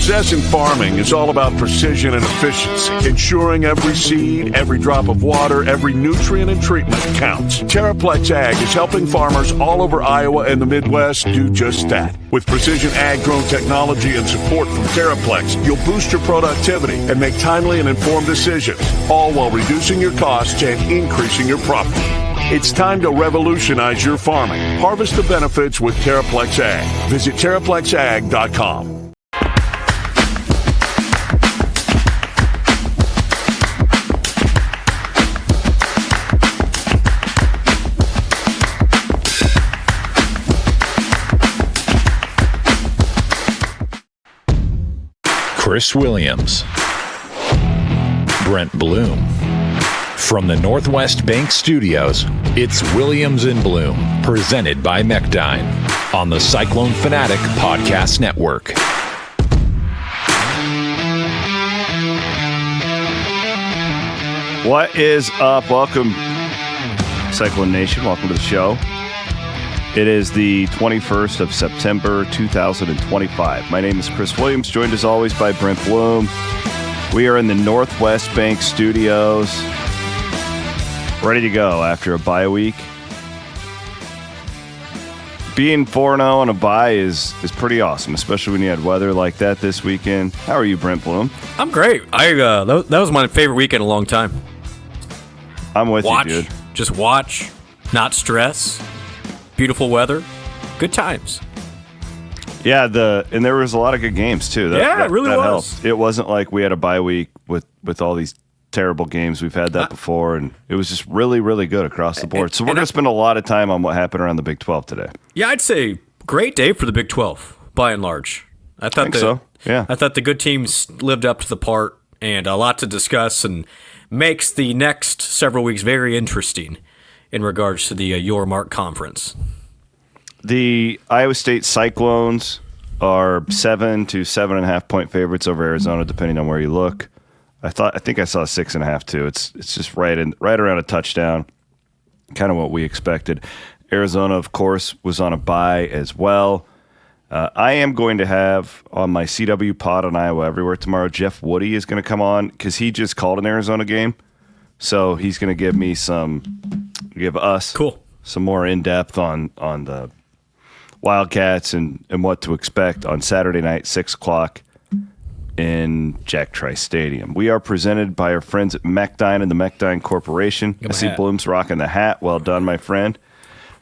Success in farming is all about precision and efficiency, ensuring every seed, every drop of water, every nutrient and treatment counts. Terraplex Ag is helping farmers all over Iowa and the Midwest do just that. With precision ag-grown technology and support from Terraplex, you'll boost your productivity and make timely and informed decisions, all while reducing your costs and increasing your profit. It's time to revolutionize your farming. Harvest the benefits with Terraplex Ag. Visit TerraplexAg.com. Chris Williams, Brent Blum. From the Northwest Bank Studios, it's Williams and Blum, presented by Mechdyne on the Cyclone Fanatic Podcast Network. What is up? Welcome, Cyclone Nation. Welcome to the show. It is the 21st of September, 2025. My name is Chris Williams, joined as always by Brent Blum. We are in the Northwest Bank Studios, ready to go after a bye week. Being 4-0 on a bye is pretty awesome, especially when you had weather like that this weekend. How are you, Brent Blum? I'm great. That was my favorite weekend in a long time. I'm with you, dude. Just watch, not stress. Beautiful weather, good times. Yeah, and there was a lot of good games too. It really was. Helped. It wasn't like we had a bye week with all these terrible games. We've had that before, and it was just really, really good across the board. So we're going to spend a lot of time on what happened around the Big 12 today. Yeah, I'd say great day for the Big 12 by and large. I think so. Yeah, I thought the good teams lived up to the part, and a lot to discuss, and makes the next several weeks very interesting in regards to the Your Mark Conference. The Iowa State Cyclones are 7 to 7.5 point favorites over Arizona, depending on where you look. I think I saw 6.5 too. It's just right around a touchdown, kind of what we expected. Arizona, of course, was on a bye as well. I am going to have on my CW pod on Iowa Everywhere tomorrow. Jeff Woody is going to come on because he just called an Arizona game, so he's going to give us some more in depth on the Wildcats and what to expect on Saturday night, 6 o'clock in Jack Trice Stadium. We are presented by our friends at Mechdyne and the Mechdyne Corporation. I see Bloom's rocking the hat. Well done, my friend.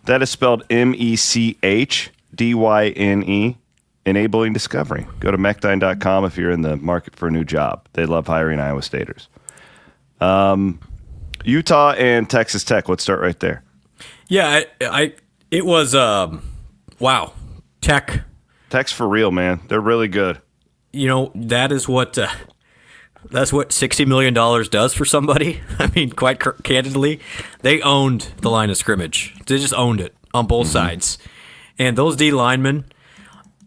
That is spelled Mechdyne, enabling discovery. Go to Mechdyne.com if you're in the market for a new job. They love hiring Iowa Staters. Utah and Texas Tech. Let's start right there. Yeah, it was wow. Tech's for real, man. They're really good. You know, that's what $60 million does for somebody. I mean, quite candidly, they owned the line of scrimmage. They just owned it on both sides. And those D linemen,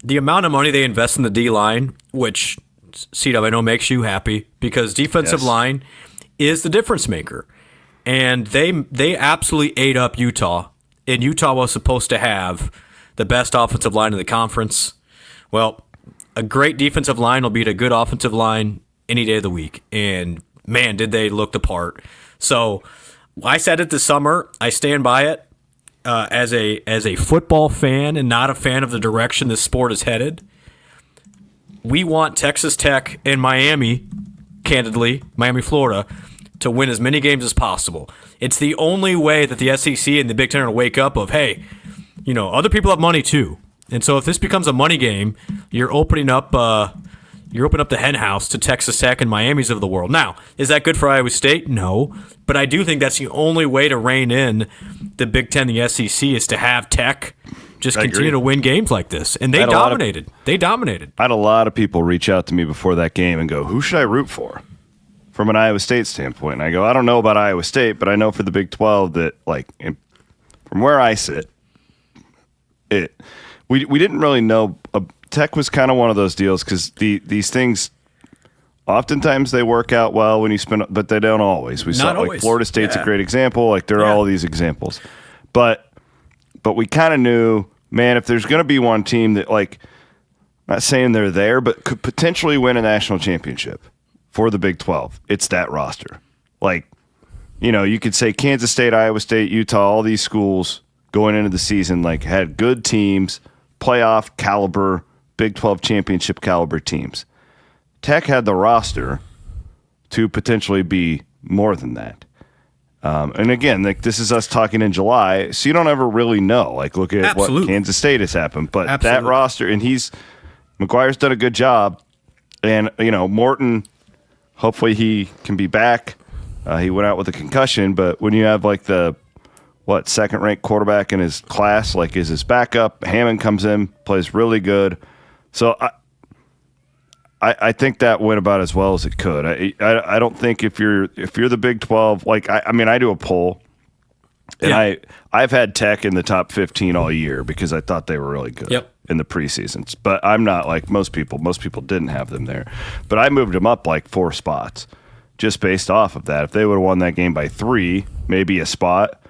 the amount of money they invest in the D line, which CW I know makes you happy because defensive line is the difference maker. And they absolutely ate up Utah. And Utah was supposed to have the best offensive line in the conference. Well, a great defensive line will beat a good offensive line any day of the week. And, man, did they look the part. So I said it this summer. I stand by it as a football fan and not a fan of the direction this sport is headed. We want Texas Tech and Miami, candidly, Miami, Florida, to win as many games as possible. It's the only way that the SEC and the Big Ten are going to wake up of, hey, you know, other people have money too. And so if this becomes a money game, you're opening up the hen house to Texas Tech and Miami's of the world. Now, is that good for Iowa State? No. But I do think that's the only way to rein in the Big Ten, the SEC, is to have Tech just continue to win games like this. And they dominated. They dominated. I had a lot of people reach out to me before that game and go, who should I root for from an Iowa State standpoint? And I go, I don't know about Iowa State, but I know for the Big 12 that, like, from where I sit, we didn't really know. Tech was kind of one of those deals because these things, oftentimes they work out well when you spend, but they don't always. We saw like Florida State's a great example. Like there are all these examples, but we kind of knew, man, if there's going to be one team that not saying they're there, but could potentially win a national championship for the Big 12. It's that roster. Like, you could say Kansas State, Iowa State, Utah, all these schools going into the season, like, had good teams, playoff caliber, Big 12 championship caliber teams. Tech had the roster to potentially be more than that. And again, like, this is us talking in July, so you don't ever really know. Like, look at what Kansas State has happened. But that roster, and McGuire's done a good job. And, Morton, hopefully he can be back. He went out with a concussion, but when you have like the second-ranked quarterback in his class, like, is his backup, Hammond comes in, plays really good. So I think that went about as well as it could. I don't think if you're the Big 12, like, I do a poll, and I've had Tech in the top 15 all year because I thought they were really good in the preseasons. But I'm not like most people. Most people didn't have them there. But I moved them up like 4 spots just based off of that. If they would have won that game by 3, maybe a spot,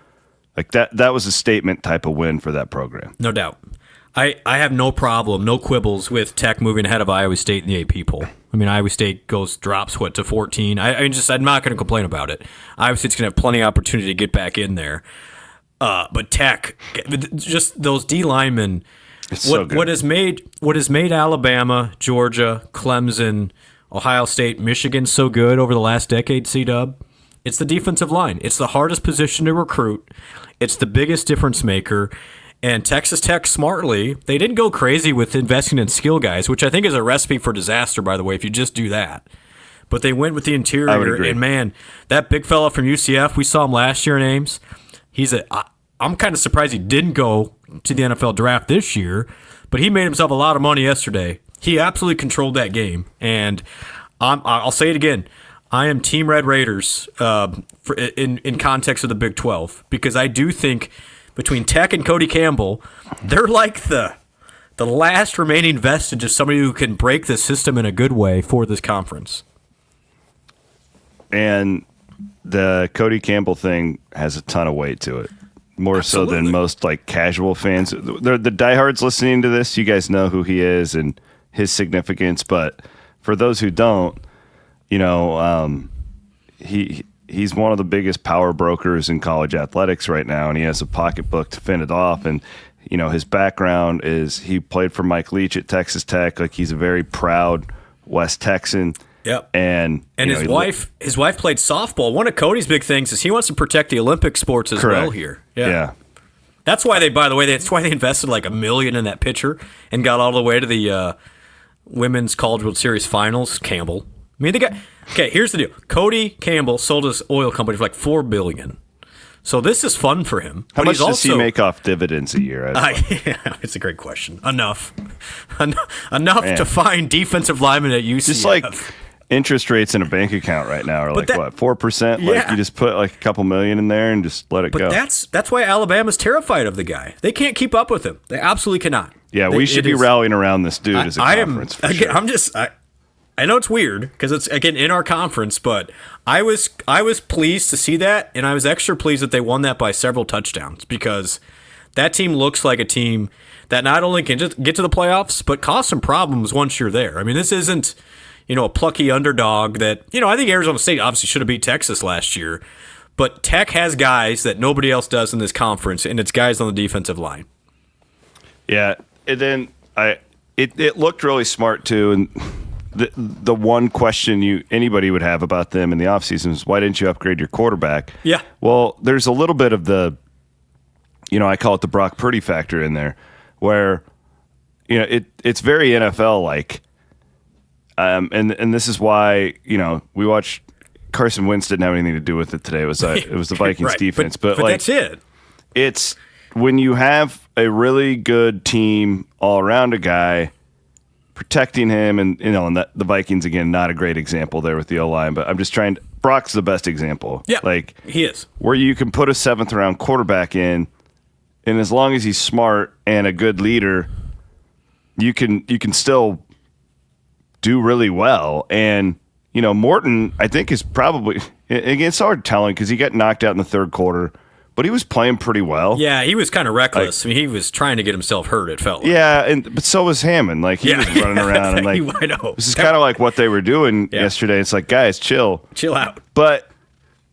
like that was a statement type of win for that program. No doubt. I have no problem, no quibbles with Tech moving ahead of Iowa State in the AP poll. I mean, Iowa State drops to 14. I'm not going to complain about it. Iowa State's going to have plenty of opportunity to get back in there. But Tech, just those D linemen, what has made Alabama, Georgia, Clemson, Ohio State, Michigan so good over the last decade, C-Dub? It's the defensive line. It's the hardest position to recruit. It's the biggest difference maker. And Texas Tech, smartly, they didn't go crazy with investing in skill guys, which I think is a recipe for disaster, by the way, if you just do that. But they went with the interior. I would agree. And, man, that big fella from UCF, we saw him last year in Ames. I'm kind of surprised he didn't go to the NFL draft this year, but he made himself a lot of money yesterday. He absolutely controlled that game. And I'll say it again. I am Team Red Raiders in context of the Big 12, because I do think between Tech and Cody Campbell, they're like the last remaining vestige of somebody who can break the system in a good way for this conference. And the Cody Campbell thing has a ton of weight to it, more so than most like casual fans. The diehards listening to this, you guys know who he is and his significance. But for those who don't, he's one of the biggest power brokers in college athletics right now, and he has a pocketbook to fend it off. And his background is he played for Mike Leach at Texas Tech. Like, he's a very proud West Texan. Yep. And his wife played softball. One of Cody's big things is he wants to protect the Olympic sports as well here. Yeah. That's why that's why they invested like $1 million in that pitcher and got all the way to the Women's College World Series finals. Campbell. I mean, okay, here's the deal. Cody Campbell sold his oil company for like $4 billion. So this is fun for him. How much does he make off dividends a year? It's a great question. Enough to find defensive linemen at UCF. Just like interest rates in a bank account right now are 4%? Yeah. Like, you just put like a couple million in there and just let it go. That's why Alabama's terrified of the guy. They can't keep up with him. They absolutely cannot. Yeah, we should be rallying around this dude as a conference. I know it's weird because it's, again, in our conference, but I was pleased to see that, and I was extra pleased that they won that by several touchdowns, because that team looks like a team that not only can just get to the playoffs, but cause some problems once you're there. I mean, this isn't, a plucky underdog that, I think Arizona State obviously should have beat Texas last year, but Tech has guys that nobody else does in this conference, and it's guys on the defensive line. Yeah, and then it looked really smart too, and the one question anybody would have about them in the offseason is, why didn't you upgrade your quarterback? Yeah. Well, there's a little bit of the, I call it the Brock Purdy factor in there, where, it's very NFL-like. And this is why, we watched Carson Wentz didn't have anything to do with it today. It was the Vikings right. defense. But that's it. It's when you have a really good team all around a guy, protecting him, and the Vikings, again, not a great example there with the O-line, but I'm just trying to, Brock's the best example. Yeah, like, he is. Where you can put a 7th round quarterback in, and as long as he's smart and a good leader, you can still do really well. And Morton, I think, is probably, again, it's hard telling because he got knocked out in the third quarter, but he was playing pretty well. Yeah, he was kind of reckless. I mean, he was trying to get himself hurt, it felt like. Yeah, but so was Hammond. Like, he was running around. And like, I know. This is kind of like what they were doing yesterday. It's like, guys, chill. Chill out. But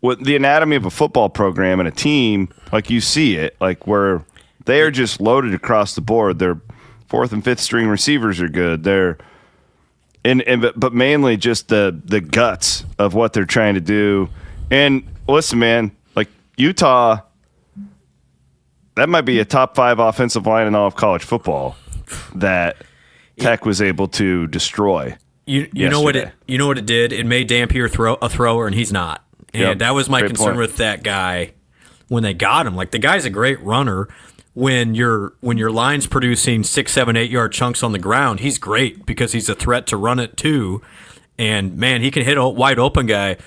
with the anatomy of a football program and a team, like, you see it, like, where they are just loaded across the board. Their fourth and fifth string receivers are good. But mainly just the guts of what they're trying to do. And listen, man, like, Utah, that might be a top 5 offensive line in all of college football that Tech was able to destroy. You know what it did? It made Dampier a thrower, and he's not. And that was my concern with that guy when they got him. Like, the guy's a great runner. When your line's producing 6, 7, 8 yard chunks on the ground, he's great because he's a threat to run it too. And man, he can hit a wide open guy.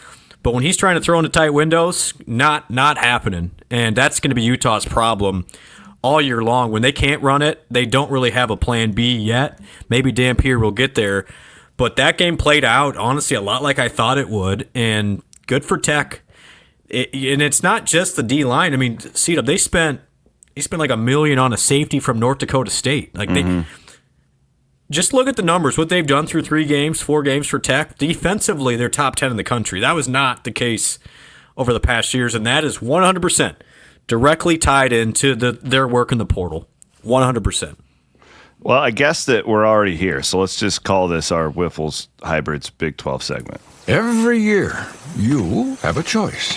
But when he's trying to throw into tight windows, not happening. And that's going to be Utah's problem all year long. When they can't run it, they don't really have a plan B yet. Maybe Dampier will get there. But that game played out, honestly, a lot like I thought it would. And good for Tech. And it's not just the D-line. I mean, C-Dub, he spent like $1 million on a safety from North Dakota State. Like, they just look at the numbers, what they've done through 4 games for Tech. Defensively, they're top 10 in the country. That was not the case over the past years, and that is 100% directly tied into their work in the portal. 100%. Well, I guess that we're already here, so let's just call this our Wiffles Hybrids Big 12 segment. Every year, you have a choice.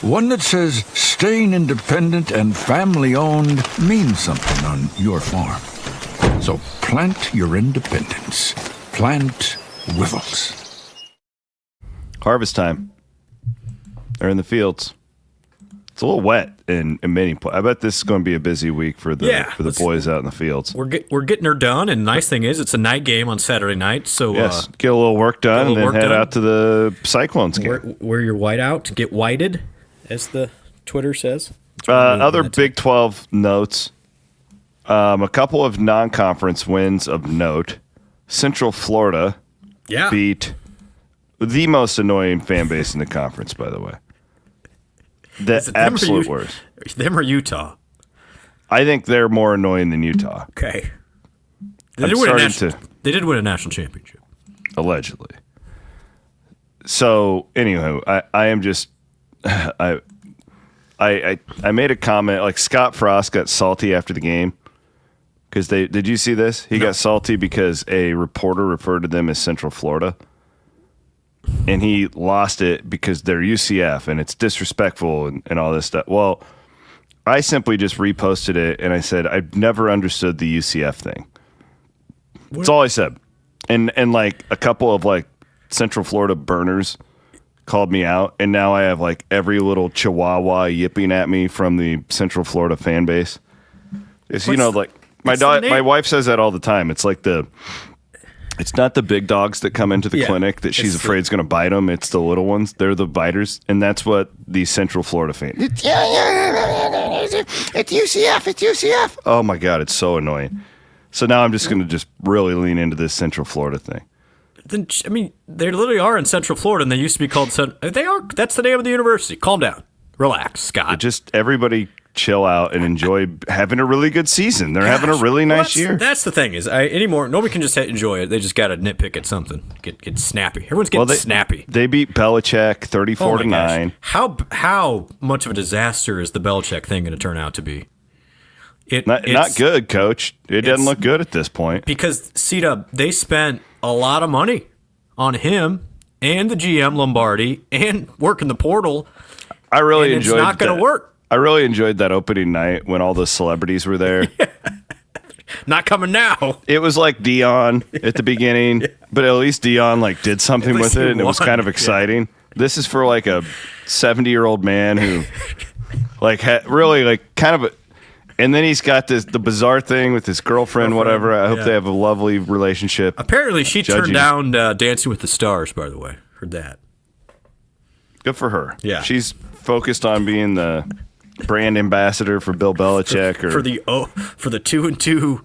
One that says staying independent and family-owned means something on your farm. So plant your independence. Plant Wiffles. Harvest time. They're in the fields. It's a little wet in many places. I bet this is going to be a busy week for the boys out in the fields. We're getting her done, and the nice thing is it's a night game on Saturday night. So yes, get a little work done and then head out to the Cyclones game. Wear your white out, get whited, as the Twitter says. Other Big 12 notes. A couple of non-conference wins of note. Central Florida beat the most annoying fan base in the conference, by the way. The absolute worst. Them or Utah? I think they're more annoying than Utah. Okay. They did win a national championship. Allegedly. So, anyway, I am just... I made a comment, like, Scott Frost got salty after the game. Because did you see this? He got salty because a reporter referred to them as Central Florida. And he lost it because they're UCF and it's disrespectful and all this stuff. Well, I simply just reposted it and I said, I've never understood the UCF thing. That's all I said. And like a couple of like Central Florida burners called me out. And now I have like every little chihuahua yipping at me from the Central Florida fan base. It's, you know, like my wife says that all the time. It's like it's not the big dogs that come into the clinic that she's afraid is going to bite them. It's the little ones. They're the biters. And that's what the Central Florida fans. It's UCF. It's UCF. Oh, my God. It's so annoying. So now I'm just going to just really lean into this Central Florida thing. Then, I mean, they literally are in Central Florida, and they used to be called they are. That's the name of the university. Calm down. Relax, Scott. Just everybody chill out and enjoy having a really good season. They're having a really nice year. That's the thing is, anymore nobody can just enjoy it. They just got to nitpick at something. Get snappy. Everyone's getting snappy. They beat Belichick 34-9. How much of a disaster is the Belichick thing going to turn out to be? Not good, Coach. It doesn't look good at this point. Because C-Dub, they spent a lot of money on him and the GM Lombardi and working the portal. I really enjoyed. It's not going to work. I really enjoyed that opening night when all the celebrities were there. Not coming now. It was like Dion at the beginning, but at least Dion like did something with it, and it was kind of exciting. Yeah. This is for like a 70-year-old man who like really like kind of and then he's got the bizarre thing with his girlfriend, whatever. I hope they have a lovely relationship. Apparently she turned down Dancing with the Stars, by the way. Heard that. Good for her. Yeah. She's focused on being the brand ambassador for Bill Belichick for the 2-2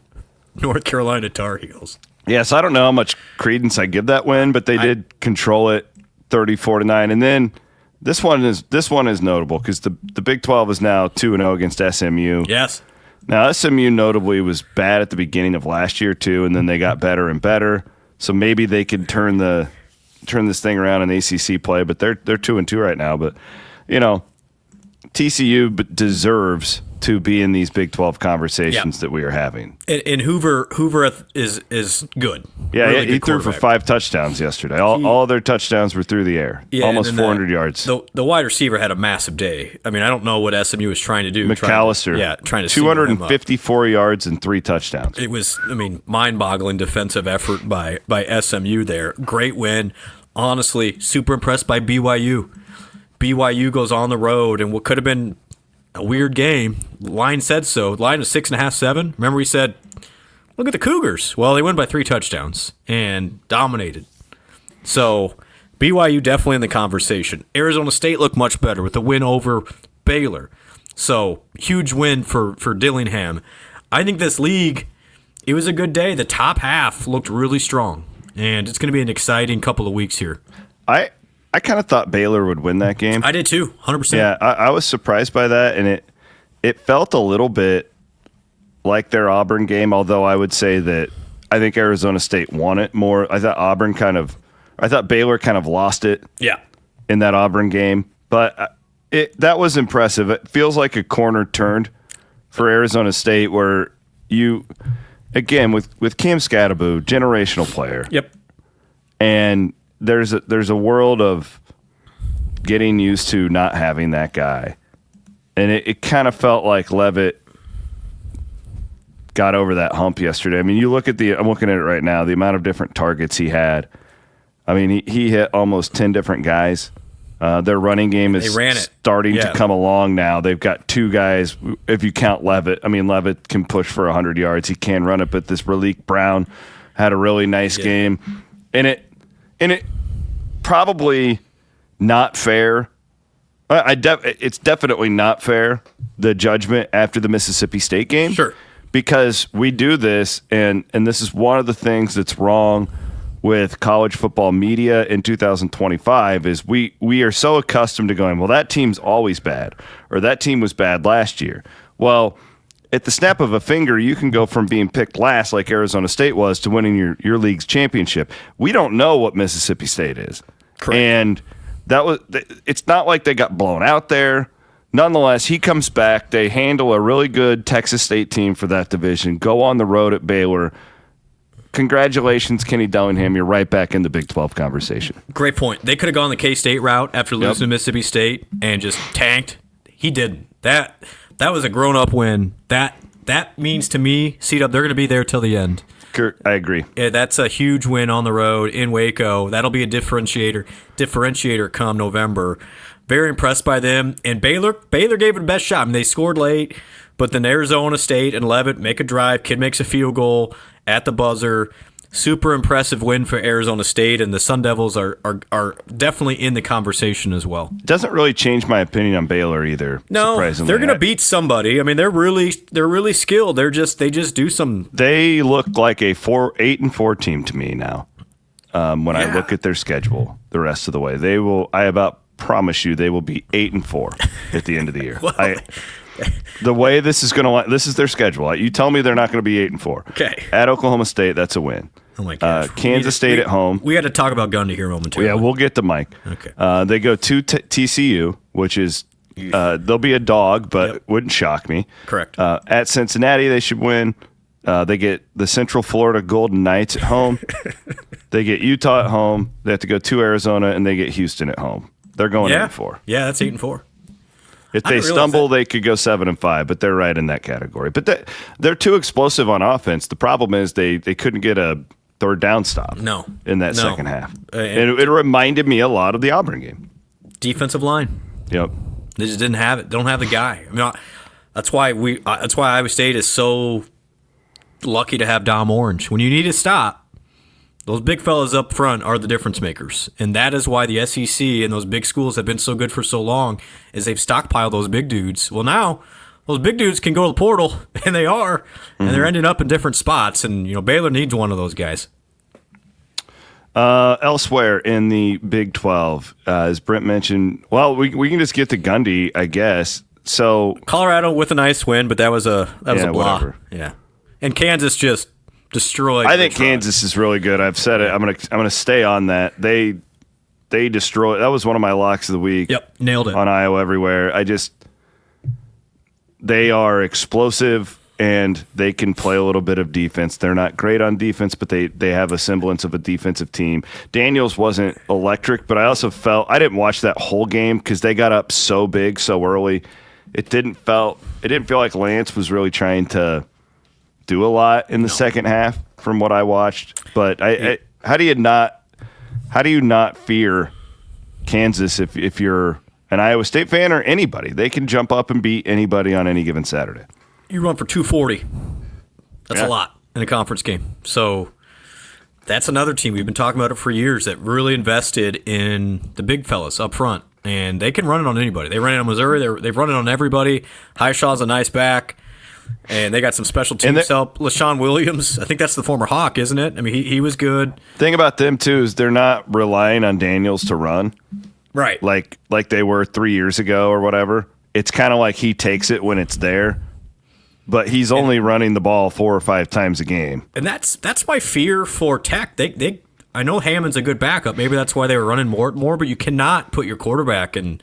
North Carolina Tar Heels. Yes, I don't know how much credence I give that win, but they did control it 34-9. And then This one is notable because the Big 12 is now 2-0 against SMU. Yes. Now SMU notably was bad at the beginning of last year too, and then they got better and better. So maybe they could turn this thing around in ACC play, but they're 2-2 right now. But TCU deserves to be in these Big 12 conversations that we are having. And Hoover is good. Yeah, really he good threw for 5 touchdowns yesterday. All their touchdowns were through the air. Yeah, almost 400 yards. The wide receiver had a massive day. I mean, I don't know what SMU was trying to do. McAllister. Trying to 254 yards and 3 touchdowns. It was, mind-boggling defensive effort by SMU there. Great win. Honestly, super impressed by BYU. BYU goes on the road, and what could have been a weird game. Line said so. Line was 6.5, 7. Remember we said, look at the Cougars. Well, they won by 3 touchdowns and dominated. So BYU definitely in the conversation. Arizona State looked much better with the win over Baylor. So huge win for Dillingham. I think this league, it was a good day. The top half looked really strong, and it's going to be an exciting couple of weeks here. I kind of thought Baylor would win that game. I did too, 100%. Yeah, I was surprised by that, and it felt a little bit like their Auburn game, although I would say that I think Arizona State won it more. I thought Baylor kind of lost it in that Auburn game, but that was impressive. It feels like a corner turned for Arizona State where you, again, with Cam Scatterbo, generational player. Yep. And there's a world of getting used to not having that guy. And it kind of felt like Leavitt got over that hump yesterday. I mean, you look at I'm looking at it right now, the amount of different targets he had. I mean, he hit almost 10 different guys. Their running game is starting to come along now. They've got 2 guys, if you count Leavitt. I mean, Leavitt can push for 100 yards. He can run it, but this Raleek Brown had a really nice game. And it probably not fair. It's definitely not fair, the judgment after the Mississippi State game. Sure. Because we do this, and this is one of the things that's wrong with college football media in 2025 is we are so accustomed to going, well, that team's always bad, or that team was bad last year. Well, at the snap of a finger, you can go from being picked last like Arizona State was to winning your league's championship. We don't know what Mississippi State is. Correct. And it's not like they got blown out there. Nonetheless, he comes back. They handle a really good Texas State team for that division, go on the road at Baylor. Congratulations, Kenny Dillingham. You're right back in the Big 12 conversation. Great point. They could have gone the K-State route after losing to Mississippi State and just tanked. He didn't. That was a grown-up win. That means to me, C-Dub, they're going to be there till the end. I agree. Yeah, that's a huge win on the road in Waco. That'll be a differentiator come November. Very impressed by them. And Baylor gave it the best shot. I mean, they scored late, but then Arizona State and Leavitt make a drive. Kid makes a field goal at the buzzer. Super impressive win for Arizona State, and the Sun Devils are definitely in the conversation as well. Doesn't really change my opinion on Baylor either. No, surprisingly. they're going to beat somebody. I mean, they're really skilled. They just do some. They look like a 8-4 team to me now. When I look at their schedule, the rest of the way, they will. I about promise you, they will be 8-4 at the end of the year. Well, the way this is going to, this is their schedule. You tell me they're not going to be 8-4. Okay. At Oklahoma State, that's a win. Oh my gosh. Kansas State at home. We had to talk about Gundy here momentarily. Yeah, we'll get to Mike. Okay. They go to TCU, which is they'll be a dog, but wouldn't shock me. Correct. At Cincinnati, they should win. They get the Central Florida Golden Knights at home. They get Utah at home. They have to go to Arizona, and they get Houston at home. They're going 8-4. Yeah, that's 8-4. If they stumble, they could go 7-5, but they're right in that category. But they're too explosive on offense. The problem is they couldn't get a third down stop in that second half. And it reminded me a lot of the Auburn game. Defensive line. Yep. They just didn't have it. Don't have the guy. I mean, that's why Iowa State is so lucky to have Dom Orange. When you need to stop, those big fellas up front are the difference makers. And that is why the SEC and those big schools have been so good for so long, is they've stockpiled those big dudes. Well, now those big dudes can go to the portal, and they are, and they're ending up in different spots. And Baylor needs one of those guys. Elsewhere in the Big 12, as Brent mentioned, well, we can just get to Gundy, I guess. So Colorado with a nice win, but that was a blah. whatever. Yeah, and Kansas just destroyed. I think Kansas is really good. I've said it. I'm gonna stay on that. They destroyed. That was one of my locks of the week. Yep, nailed it on Iowa everywhere. They are explosive. And they can play a little bit of defense. They're not great on defense, but they have a semblance of a defensive team. Daniels wasn't electric, but I also felt I didn't watch that whole game because they got up so big so early. It didn't feel like Lance was really trying to do a lot in the second half from what I watched. But how do you not fear Kansas if you're an Iowa State fan or anybody? They can jump up and beat anybody on any given Saturday. You run for 240. That's a lot in a conference game. So that's another team. We've been talking about it for years that really invested in the big fellas up front. And they can run it on anybody. They ran it on Missouri. They've run it on everybody. Highshaw's a nice back. And they got some special teams help. LaShawn Williams, I think that's the former Hawk, isn't it? I mean, he was good. Thing about them, too, is they're not relying on Daniels to run. Right. Like they were 3 years ago or whatever. It's kind of like he takes it when it's there. But he's only running the ball 4 or 5 times a game. And that's my fear for Tech. I know Hammond's a good backup. Maybe that's why they were running more, but you cannot put your quarterback in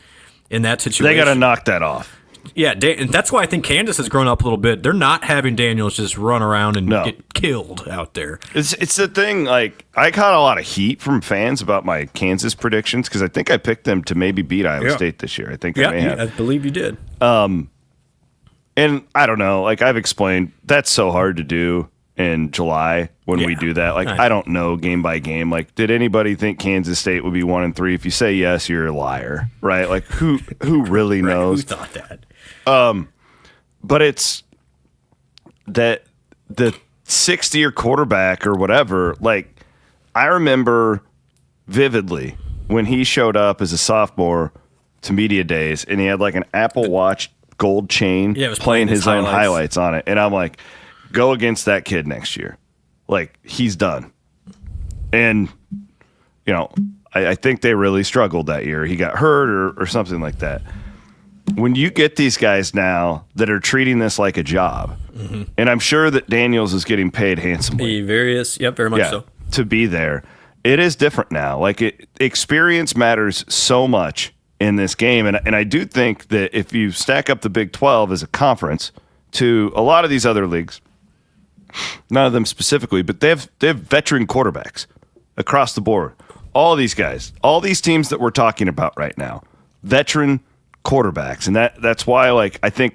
that situation. They got to knock that off. Yeah, and that's why I think Kansas has grown up a little bit. They're not having Daniels just run around and get killed out there. It's the thing, like, I got a lot of heat from fans about my Kansas predictions because I think I picked them to maybe beat Iowa State this year. I think I may have. I believe you did. And I don't know, like I've explained, that's so hard to do in July when we do that. Like, I don't know game by game. Like, did anybody think Kansas State would be 1-3? If you say yes, you're a liar, right? Like, who really knows? Who thought that? But it's that the 6th-year quarterback or whatever, like, I remember vividly when he showed up as a sophomore to media days and he had like an Apple Watch gold chain, it was playing his own highlights on it. And I'm like, go against that kid next year. Like, he's done. And, you know, I think they really struggled that year. He got hurt or something like that. When you get these guys now that are treating this like a job, and I'm sure that Daniels is getting paid handsomely. Very much so. To be there. It is different now. Like, experience matters so much in this game. And I do think that if you stack up the Big 12 as a conference to a lot of these other leagues, none of them specifically, but they have veteran quarterbacks across the board. All these guys, all these teams that we're talking about right now, veteran quarterbacks. And that's why, like, I think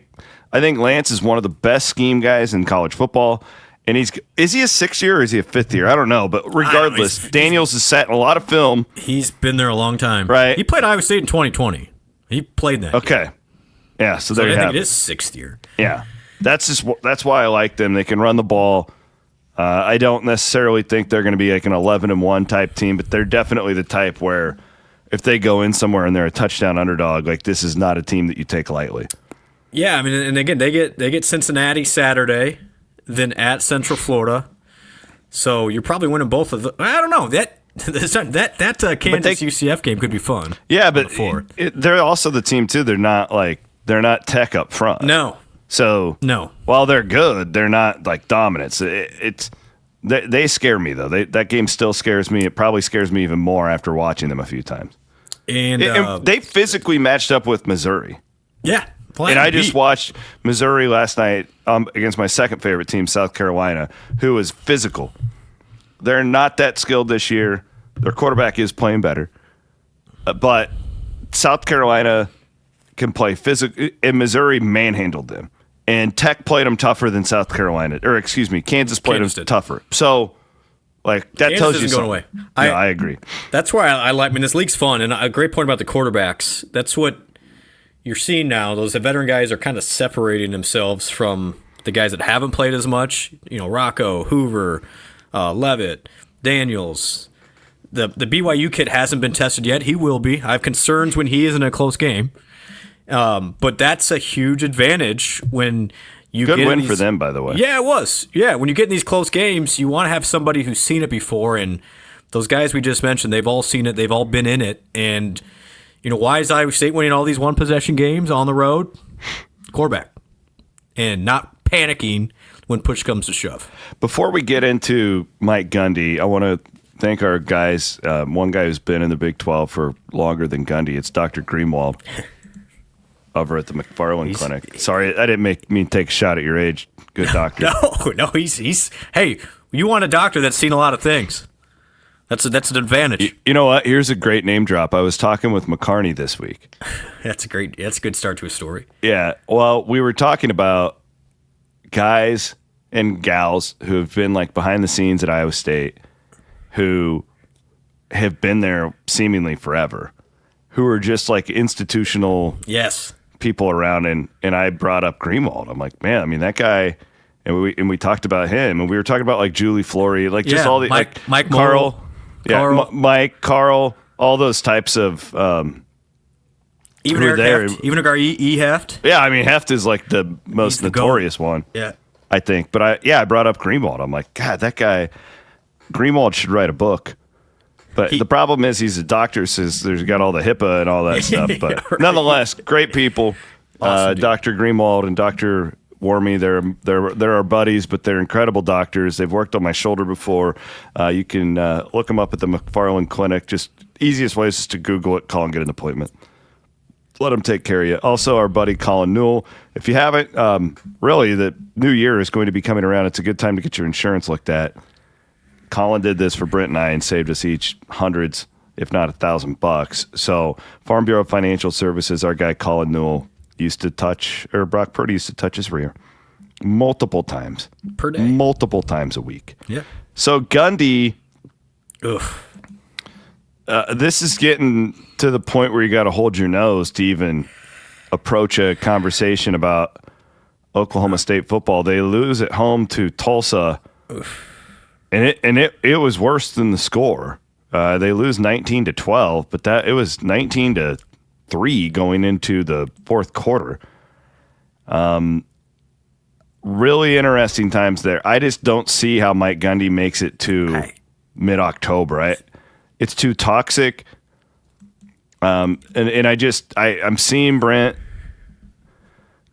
Lance is one of the best scheme guys in college football. And is he a 6th year or is he a 5th year? I don't know. But regardless, Daniels has sat in a lot of film. He's been there a long time. Right. He played Iowa State in 2020. He played that. Okay. Year. Yeah, so there you have it. It is 6th year. Yeah. That's why I like them. They can run the ball. I don't necessarily think they're going to be like an 11-1 type team, but they're definitely the type where if they go in somewhere and they're a touchdown underdog, like, this is not a team that you take lightly. Yeah, I mean, and again, they get Cincinnati Saturday, then at Central Florida. So you're probably winning both of them. I don't know. That Kansas UCF game could be fun. Yeah, but they're also the team too. They're not Tech up front. No. So no. While they're good, they're not like dominant. They scare me though. That game still scares me. It probably scares me even more after watching them a few times. And they physically matched up with Missouri. Yeah. And I just watched Missouri last night against my second favorite team, South Carolina, who is physical. They're not that skilled this year. Their quarterback is playing better. But South Carolina can play physical, and Missouri manhandled them. And Tech played them tougher than Kansas played them tougher. So, like, that tells you something. Going away. I agree. That's why I like. I mean, this league's fun, and a great point about the quarterbacks. That's what you're seeing now. Those veteran guys are kind of separating themselves from the guys that haven't played as much. You know, Rocco, Hoover, Levitt, Daniels. The BYU kid hasn't been tested yet. He will be. I have concerns when he is in a close game. But that's a huge advantage when you Good get win for them, by the way. Yeah, it was. Yeah, when you get in these close games, you want to have somebody who's seen it before, and Those guys we just mentioned, they've all seen it. They've all been in it. And, why is Iowa State winning all these one-possession games on the road? Quarterback. And not panicking when push comes to shove. Before we get into Mike Gundy, I want to thank our guys. One guy who's been in the Big 12 for longer than Gundy. It's Dr. Greenwald over at the McFarland Clinic. Sorry, I didn't mean take a shot at your age. Good doctor. No, he's hey, you want a doctor that's seen a lot of things. That's an advantage. You know what? Here's a great name drop. I was talking with McCarney this week. That's a good start to a story. Yeah. Well, we were talking about guys and gals who have been like behind the scenes at Iowa State who have been there seemingly forever, who are just like institutional people around. And I brought up Greenwald. I'm like, man, I mean, that guy, and we talked about him, and we were talking about like Julie Flory, like just all the Mike Carl. Yeah, Mike, Carl, all those types of even Eric Heft, even our E Heft. Yeah, I mean Heft is like the most notorious one. Yeah, I think. But I brought up Greenwald. I'm like, God, that guy, Greenwald should write a book. But the problem is he's a doctor, says there's got all the HIPAA and all that stuff. But right. Nonetheless, great people. Awesome, Dr. Greenwald and Dr. Wormy, they're our buddies, but they're incredible doctors. They've worked on my shoulder before. You can look them up at the McFarland Clinic. Just easiest way is just to Google it, call and get an appointment. Let them take care of you. Also, our buddy Colin Newell. If you haven't, really, the new year is going to be coming around. It's a good time to get your insurance looked at. Colin did this for Brent and I and saved us each hundreds, if not $1,000. So Farm Bureau Financial Services, our guy Colin Newell, Brock Purdy used to touch his rear multiple times per day, multiple times a week. Yeah. So Gundy, this is getting to the point where you got to hold your nose to even approach a conversation about Oklahoma State football. They lose at home to Tulsa, and it was worse than the score. They lose 19-12, but it was 19-3 going into the fourth quarter. Really interesting times there. I just don't see how Mike Gundy makes it to mid-October. It's too toxic. And I'm seeing Brent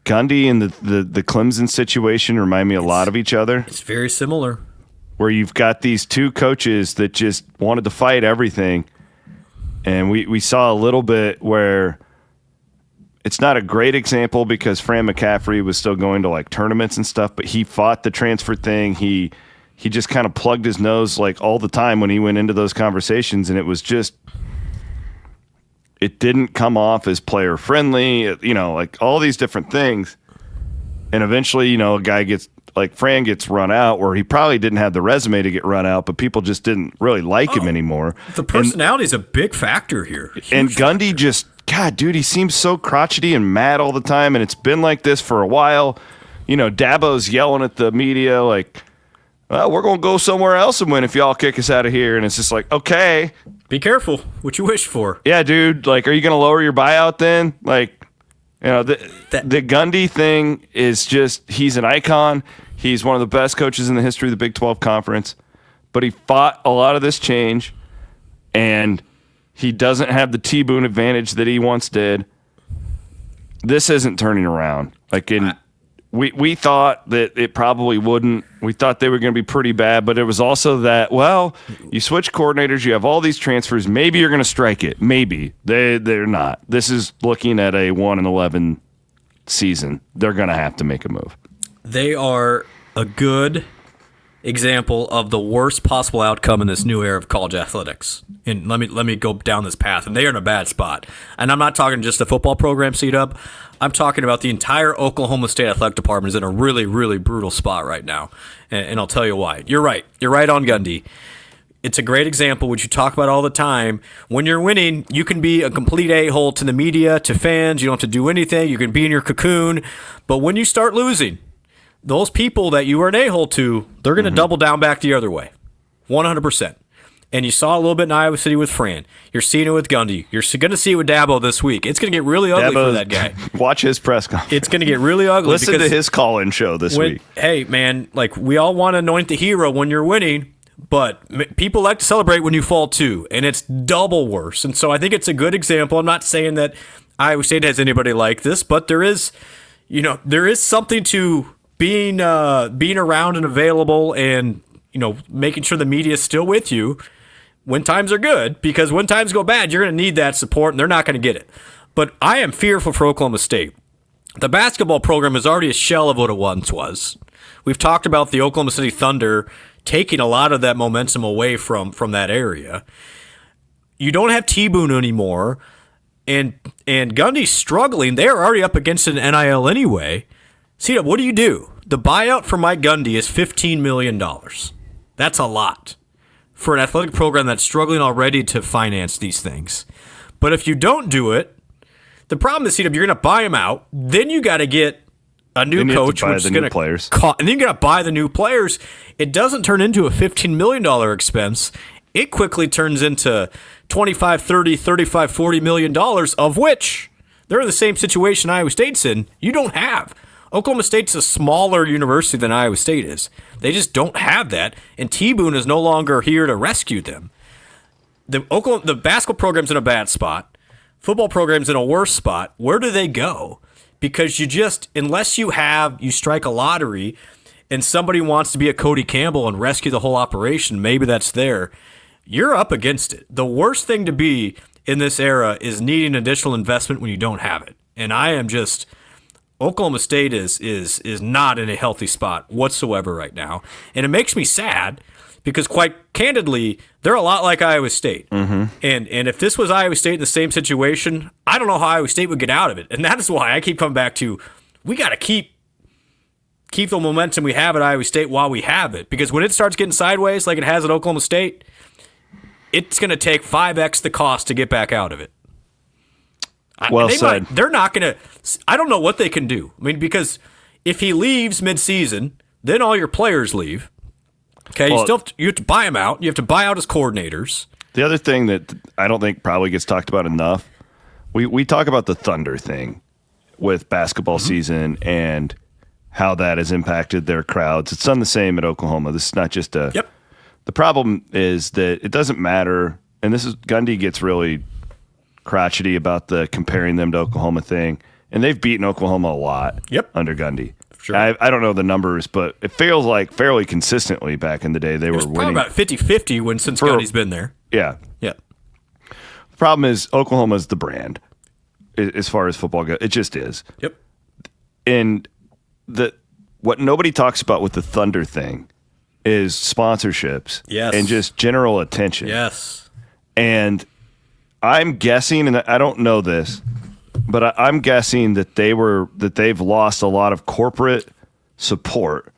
Gundy and the Clemson situation remind me a lot of each other. It's very similar. Where you've got these two coaches that just wanted to fight everything. And we saw a little bit where it's not a great example because Fran McCaffrey was still going to like tournaments and stuff, but he fought the transfer thing. He just kind of plugged his nose like all the time when he went into those conversations, and it didn't come off as player friendly, like all these different things. And eventually, a guy Fran gets run out, where he probably didn't have the resume to get run out, but people just didn't really like him anymore. The personality is a big factor here. And Gundy God, dude, he seems so crotchety and mad all the time, and it's been like this for a while. Dabo's yelling at the media like, well, we're going to go somewhere else and win if y'all kick us out of here. And it's just like, okay. Be careful what you wish for. Yeah, dude. Like, are you going to lower your buyout then? Like, the Gundy thing is just, he's an icon. He's one of the best coaches in the history of the Big 12 Conference. But he fought a lot of this change, and he doesn't have the T-Boone advantage that he once did. This isn't turning around. We thought that it probably wouldn't. We thought they were going to be pretty bad, but it was also that, well, you switch coordinators, you have all these transfers, maybe you're going to strike it. Maybe. They're not. This is looking at a 1-11 season. They're going to have to make a move. They are a good example of the worst possible outcome in this new era of college athletics. And let me go down this path. And they are in a bad spot. And I'm not talking just the football program seat up. I'm talking about the entire Oklahoma State athletic department is in a really, really brutal spot right now. And I'll tell you why. You're right. You're right on Gundy. It's a great example, which you talk about all the time. When you're winning, you can be a complete a-hole to the media, to fans. You don't have to do anything. You can be in your cocoon. But when you start losing, those people that you were an a-hole to, they're going to double down back the other way. 100%. And you saw a little bit in Iowa City with Fran. You're seeing it with Gundy. You're going to see it with Dabo this week. It's going to get really ugly for that guy. Watch his press conference. It's going to get really ugly. Listen to his call-in show this week. Hey, man, we all want to anoint the hero when you're winning, But people like to celebrate when you fall too, and it's double worse. And so I think it's a good example. I'm not saying that Iowa State has anybody like this, but there is something to being around and available, and making sure the media is still with you when times are good, because when times go bad, you're going to need that support, and they're not going to get it. But I am fearful for Oklahoma State. The basketball program is already a shell of what it once was. We've talked about the Oklahoma City Thunder taking a lot of that momentum away from that area. You don't have T-Boone anymore, and Gundy's struggling. They're already up against an NIL anyway. See, what do? The buyout for Mike Gundy is $15 million. That's a lot for an athletic program that's struggling already to finance these things. But if you don't do it, the problem is, you're going to buy him out, then you got to get a new coach, which is going to players, and then you got to buy the new players. It doesn't turn into a $15 million expense. It quickly turns into $25, $30, $35, $40 million, of which they're in the same situation Iowa State's in. You don't have. Oklahoma State's a smaller university than Iowa State is. They just don't have that, and T-Boone is no longer here to rescue them. The basketball program's in a bad spot. Football program's in a worse spot. Where do they go? Because unless you strike a lottery and somebody wants to be a Cody Campbell and rescue the whole operation, maybe that's there, you're up against it. The worst thing to be in this era is needing additional investment when you don't have it. And Oklahoma State is not in a healthy spot whatsoever right now. And it makes me sad because, quite candidly, they're a lot like Iowa State. Mm-hmm. And if this was Iowa State in the same situation, I don't know how Iowa State would get out of it. And that is why I keep coming back to, we got to keep the momentum we have at Iowa State while we have it. Because when it starts getting sideways like it has at Oklahoma State, it's going to take 5x the cost to get back out of it. Well said. They're not going to. I don't know what they can do. I mean, because if he leaves midseason, then all your players leave. Okay, you have to buy him out. You have to buy out his coordinators. The other thing that I don't think probably gets talked about enough, we talk about the Thunder thing with basketball season and how that has impacted their crowds. It's done the same at Oklahoma. This is not just a. Yep. The problem is that it doesn't matter, and this is Gundy gets really crotchety about the comparing them to Oklahoma thing, and they've beaten Oklahoma a lot. Yep. Under Gundy. Sure. I don't know the numbers, but it feels like fairly consistently back in the day they were winning. Probably about 50-50 since Gundy's been there. Yeah. Yeah. The problem is Oklahoma's the brand as far as football goes. It just is. Yep. And what nobody talks about with the Thunder thing is sponsorships. Yes. And just general attention. Yes. And I'm guessing, and I don't know this, but I'm guessing that they've lost a lot of corporate support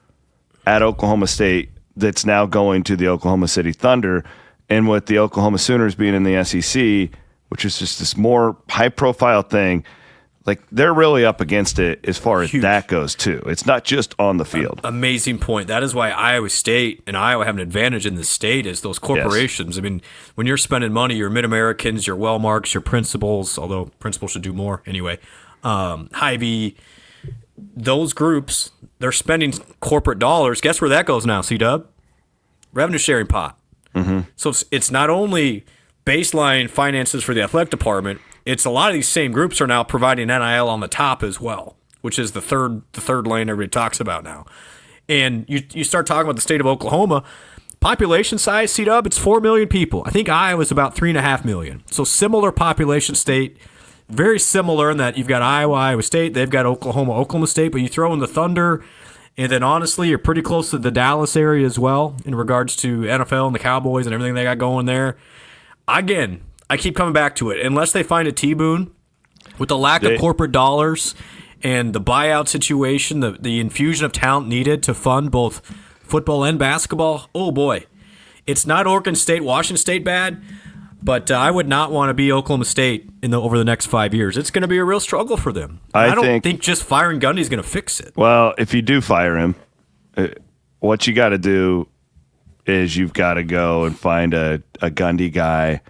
at Oklahoma State that's now going to the Oklahoma City Thunder, and with the Oklahoma Sooners being in the SEC, which is just this more high-profile thing, like they're really up against it as far as that goes too. It's not just on the field. Amazing point. That is why Iowa State and Iowa have an advantage in the state is those corporations. Yes. I mean, when you're spending money, your Mid-Americans, your Wellmarks, your Principals, although Principals should do more anyway, Hy-Vee, those groups, they're spending corporate dollars. Guess where that goes now, C-Dub? Revenue sharing pot. Mm-hmm. So it's not only baseline finances for the athletic department, it's a lot of these same groups are now providing NIL on the top as well, which is the third lane everybody talks about now. And you start talking about the state of Oklahoma, population size, C-Dub, it's 4 million people. I think Iowa's about 3.5 million. So similar population state, very similar in that you've got Iowa State, they've got Oklahoma State, but you throw in the Thunder, and then honestly, you're pretty close to the Dallas area as well in regards to NFL and the Cowboys and everything they got going there. Again, I keep coming back to it. Unless they find a T-Boone, with the lack of corporate dollars and the buyout situation, the infusion of talent needed to fund both football and basketball, oh boy. It's not Oregon State, Washington State bad, but I would not want to be Oklahoma State over the next 5 years. It's going to be a real struggle for them. I don't think just firing Gundy is going to fix it. Well, if you do fire him, what you got to do is you've got to go and find a Gundy guy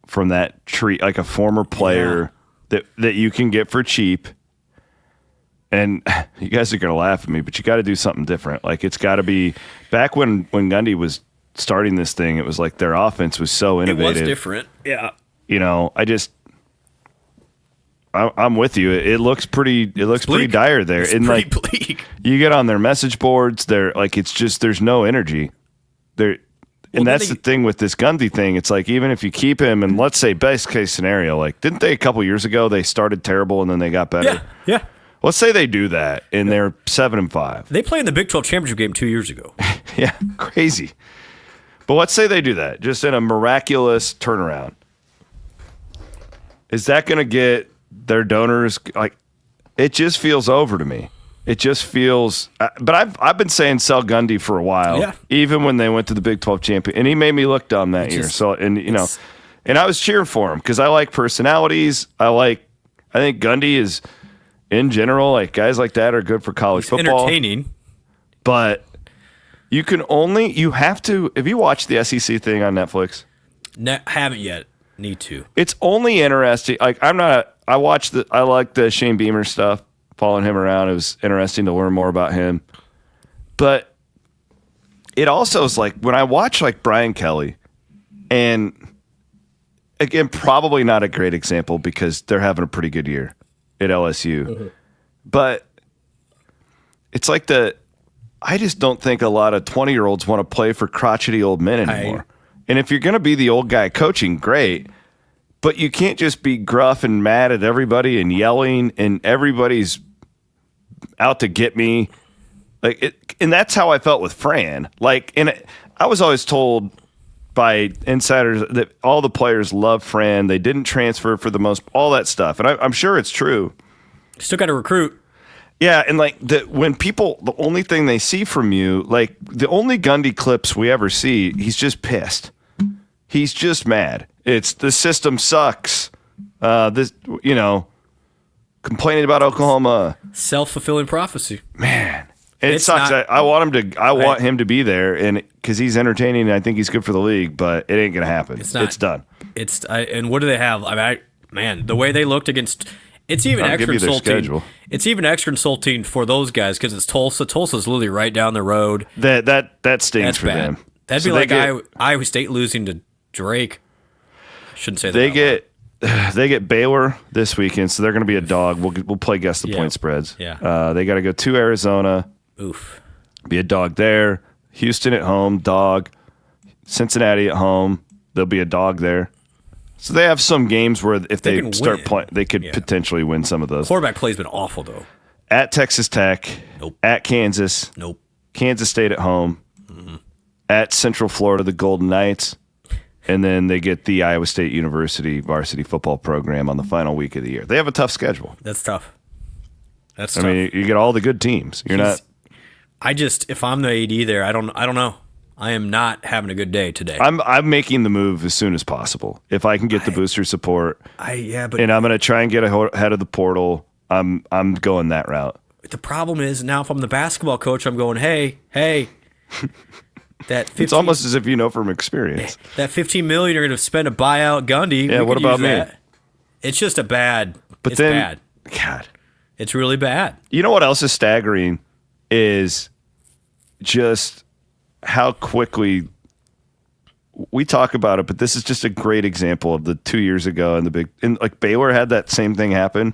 from that tree, like a former player that you can get for cheap. And you guys are going to laugh at me, but you got to do something different. Like it's got to be back when Gundy was starting this thing, it was like their offense was so innovative. It was different. Yeah. You know, I'm with you. It looks pretty dire there. It's and pretty like bleak. you get on their message boards, they're like, it's just there's no energy. And that's the thing with this Gundy thing. It's like, even if you keep him, and let's say best case scenario, like, didn't they a couple years ago they started terrible and then they got better? Yeah. Let's say they do that and they're 7-5. They played in the Big 12 championship game 2 years ago. Yeah, crazy. But let's say they do that, just in a miraculous turnaround. Is that going to get their donors like? It just feels over to me. It just feels. But I've been saying sell Gundy for a while. Yeah. Even when they went to the Big 12 champion, and he made me look dumb that year. So and I was cheering for him because I like personalities. I think Gundy is, in general, like guys like that are good for college football. Entertaining, but you have to. Have you watched the SEC thing on Netflix? Haven't yet. Need to. It's only interesting. Like I like the Shane Beamer stuff, following him around. It was interesting to learn more about him. But it also is like when I watch like Brian Kelly, and again, probably not a great example because they're having a pretty good year at LSU. Mm-hmm. But it's like I just don't think a lot of 20-year-olds want to play for crotchety old men anymore. And if you're going to be the old guy coaching, great. But you can't just be gruff and mad at everybody and yelling and everybody's out to get me. And that's how I felt with Fran. I was always told by insiders that all the players love Fran. They didn't transfer for all that stuff. And I'm sure it's true. Still got to recruit. Yeah, and when people, the only thing they see from you, like the only Gundy clips we ever see, he's just pissed. He's just mad. It's the system sucks. Complaining about Oklahoma. Self-fulfilling prophecy. Man, it sucks. I want him to be there, and because he's entertaining, and I think he's good for the league. But it ain't gonna happen. It's done. And what do they have? The way they looked against. It's even extra insulting. It's even extra insulting for those guys because it's Tulsa. Tulsa's literally right down the road. That stings That's for bad. them. That'd be like Iowa State losing to Drake. Shouldn't say that. They get Baylor this weekend, so they're going to be a dog. We'll play guess the point spreads. Yeah. They got to go to Arizona. Oof. Be a dog there. Houston at home, dog. Cincinnati at home, there'll be a dog there. So they have some games where if they start playing, they could potentially win some of those. Quarterback play's been awful though. At Texas Tech. Nope. At Kansas. Nope. Kansas State at home. Mm-hmm. At Central Florida, the Golden Knights. And then they get the Iowa State University varsity football program on the final week of the year. They have a tough schedule. That's tough. I mean, you get all the good teams. If I'm the AD there, I don't know. I am not having a good day today. I'm making the move as soon as possible. If I can get the booster support. And I'm going to try and get ahead of the portal. I'm going that route. The problem is now if I'm the basketball coach, I'm going, hey. It's almost as if you know from experience. That $15 million you're going to spend to buy out Gundy. Yeah, what about me? It's just bad. Bad. God, it's really bad. You know what else is staggering is just how quickly we talk about it. But this is just a great example of the 2 years ago and Baylor had that same thing happen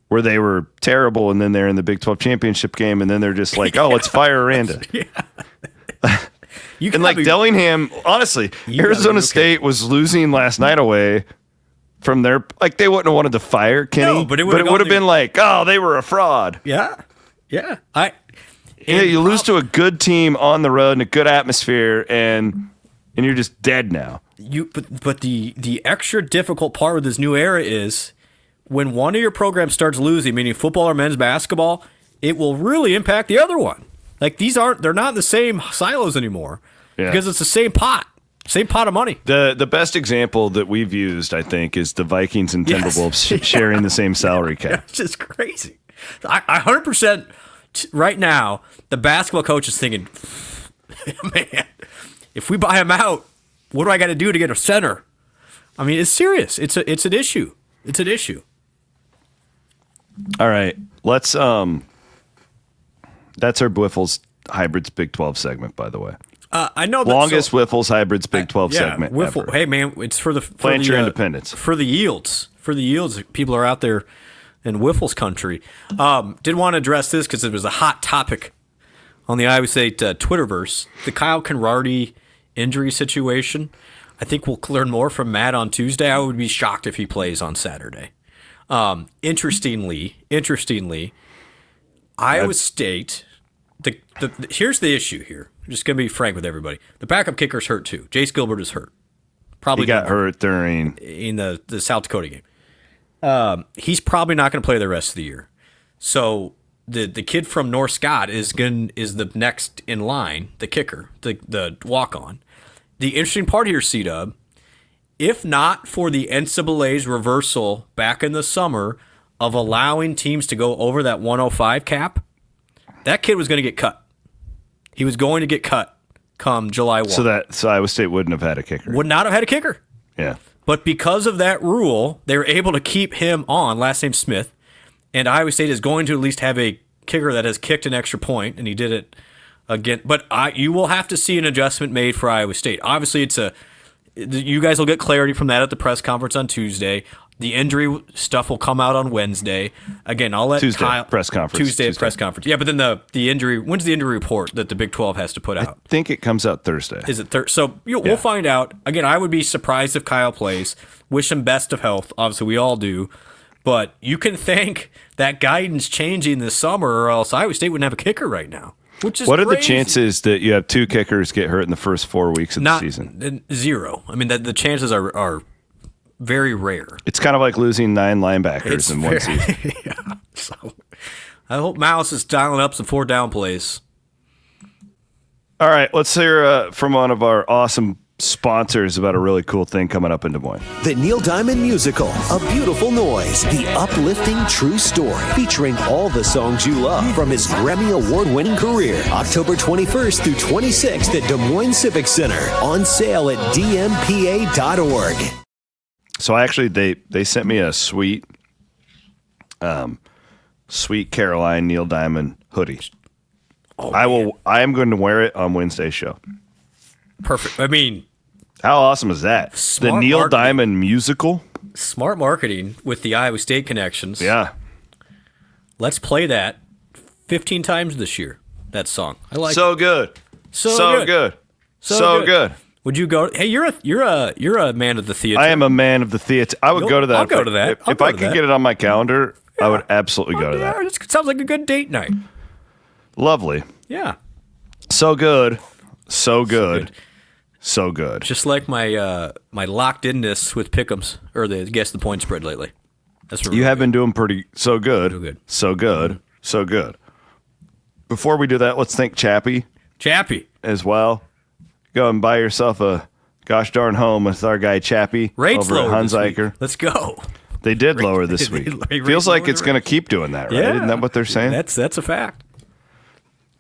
where they were terrible and then they're in the Big 12 championship game and then they're just like, let's fire Aranda. Yeah. And Dillingham, honestly, Arizona State was losing last night away from their, they wouldn't have wanted to fire Kenny, no, but it would have been like, they were a fraud. Yeah. You lose to a good team on the road in a good atmosphere, and you're just dead now. But the extra difficult part with this new era is when one of your programs starts losing, meaning football or men's basketball, it will really impact the other one. They're not in the same silos anymore because it's the same pot of money. The best example that we've used, I think, is the Vikings and Timberwolves sharing the same salary cap. It's just crazy. I 100% right now, the basketball coach is thinking, man, if we buy him out, what do I got to do to get a center? I mean, it's serious. It's an issue. It's an issue. All right, let's that's our Bwiffles Hybrids Big 12 segment, by the way. I know that longest Wiffles Hybrids Big 12 segment Wiffle. ever. Hey man, it's for the Plant your independence. for the yields. For the yields, people are out there in Wiffles country. Did want to address this because it was a hot topic on the Iowa State Twitterverse. The Kyle Conradi injury situation. I think we'll learn more from Matt on Tuesday. I would be shocked if he plays on Saturday. Interestingly, Iowa State. Here's the issue here. I'm just going to be frank with everybody. The backup kicker's hurt too. Jace Gilbert is hurt. Probably He got hurt during in the South Dakota game. He's probably not going to play the rest of the year. So the kid from North Scott is the next in line, the kicker, the walk on. The interesting part here, C-Dub, if not for the NCAA's reversal back in the summer of allowing teams to go over that 105 cap, that kid was going to get cut. He was going to get cut come July 1. So Iowa State wouldn't have had a kicker. Would not have had a kicker. Yeah. But because of that rule, they were able to keep him on, last name Smith, and Iowa State is going to at least have a kicker that has kicked an extra point, and he did it again. But you will have to see an adjustment made for Iowa State. Obviously, you guys will get clarity from that at the press conference on Tuesday. The injury stuff will come out on Wednesday. Again, I'll let Tuesday, Kyle press conference. Tuesday press conference. Yeah, but then the injury. When's the injury report that the Big 12 has to put out? I think it comes out Thursday. Is it Thursday? So we'll find out. Again, I would be surprised if Kyle plays. Wish him best of health. Obviously, we all do. But you can thank that guidance changing this summer, or else Iowa State wouldn't have a kicker right now. Which is what are the crazy. chances that you have two kickers get hurt in the first 4 weeks of the season? Zero. I mean, the chances are very rare. It's kind of like losing 9 linebackers in one season. Yeah. So I hope Mouse is dialing up some 4 down plays. All right, let's hear from one of our awesome sponsors about a really cool thing coming up in Des Moines. The Neil Diamond Musical, A Beautiful Noise, the uplifting true story, featuring all the songs you love from his Grammy Award-winning career. October 21st through 26th at Des Moines Civic Center. On sale at dmpa.org. So actually, they sent me a sweet Caroline Neil Diamond hoodie. Oh, I am going to wear it on Wednesday's show. Perfect. I mean, how awesome is that? Smart the Neil marketing. Diamond musical. Smart marketing with the Iowa State connections. Yeah. Let's play that 15 times this year. That song. I like so it. good. So good. So So good. Would you go? Hey, you're a man of the theater. I am a man of the theater. I would go to that. I'll go to that. If I could get it on my calendar, I would absolutely go to that. It sounds like a good date night. Lovely. Yeah. So good. So good. So good. Just like my my locked inness with pick'ems or the guess the point spread lately. That's You have been doing pretty so good. Real good. So good. So good. Before we do that, let's thank Chappie as well. Go and buy yourself a gosh darn home with our guy Chappie Rates over at lower this week. Hunziker. Let's go. They did lower this week. Feels like it's going to keep doing that, right? Yeah. Isn't that what they're saying? That's a fact.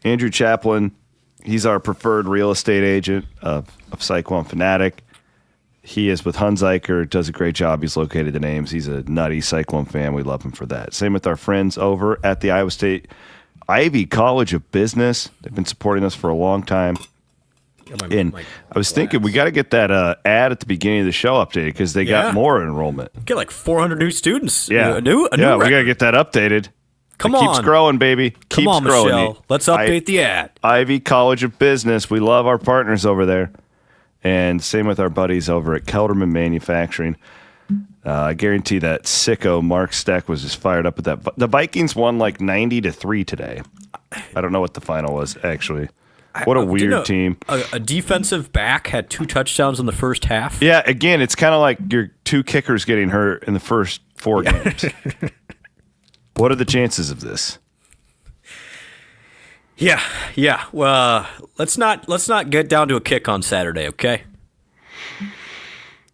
Andrew Chaplin, he's our preferred real estate agent of Cyclone Fanatic. He is with Hunziker, does a great job. He's located the names. He's a nutty Cyclone fan. We love him for that. Same with our friends over at the Iowa State Ivy College of Business. They've been supporting us for a long time. And I was thinking we got to get that ad at the beginning of the show updated because they got more enrollment. Get like 400 new students. Yeah, a new we got record. to get that updated. Come it on, keeps growing, baby. Come keeps on, growing. Michelle. Let's update the ad. Ivy College of Business. We love our partners over there, and same with our buddies over at Kelderman Manufacturing. I guarantee that sicko Mark Steck was just fired up at that. The Vikings won like 90-3 today. I don't know what the final was actually. What a weird team. A defensive back had 2 touchdowns in the first half. Yeah, again, it's kind of like your 2 kickers getting hurt in the first 4 games. What are the chances of this? Yeah. Well, let's not get down to a kick on Saturday, okay?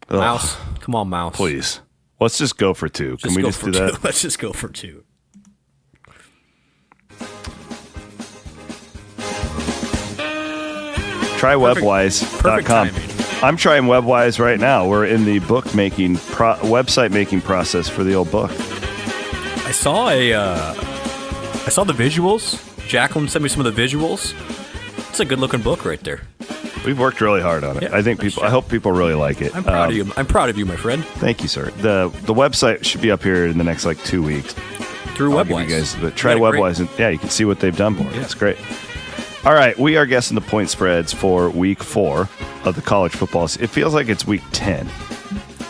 Ugh. Mouse, come on, Mouse. Please. Let's just go for 2. Can we just do that? Let's just go for 2. Try webwise.com. I'm trying Webwise right now. We're in the website making process for the old book. I saw the visuals. Jacqueline sent me some of the visuals. It's a good looking book right there. We've worked really hard on it. Yeah, I think people. I hope people really like it. I'm proud of you. I'm proud of you, my friend. Thank you, sir. The website should be up here in the next 2 weeks. Through I'll give Webwise. you guys, but try Webwise, and you can see what they've done for it. It's great. All right, we are guessing the point spreads for Week 4 of the college football. It feels like it's Week 10.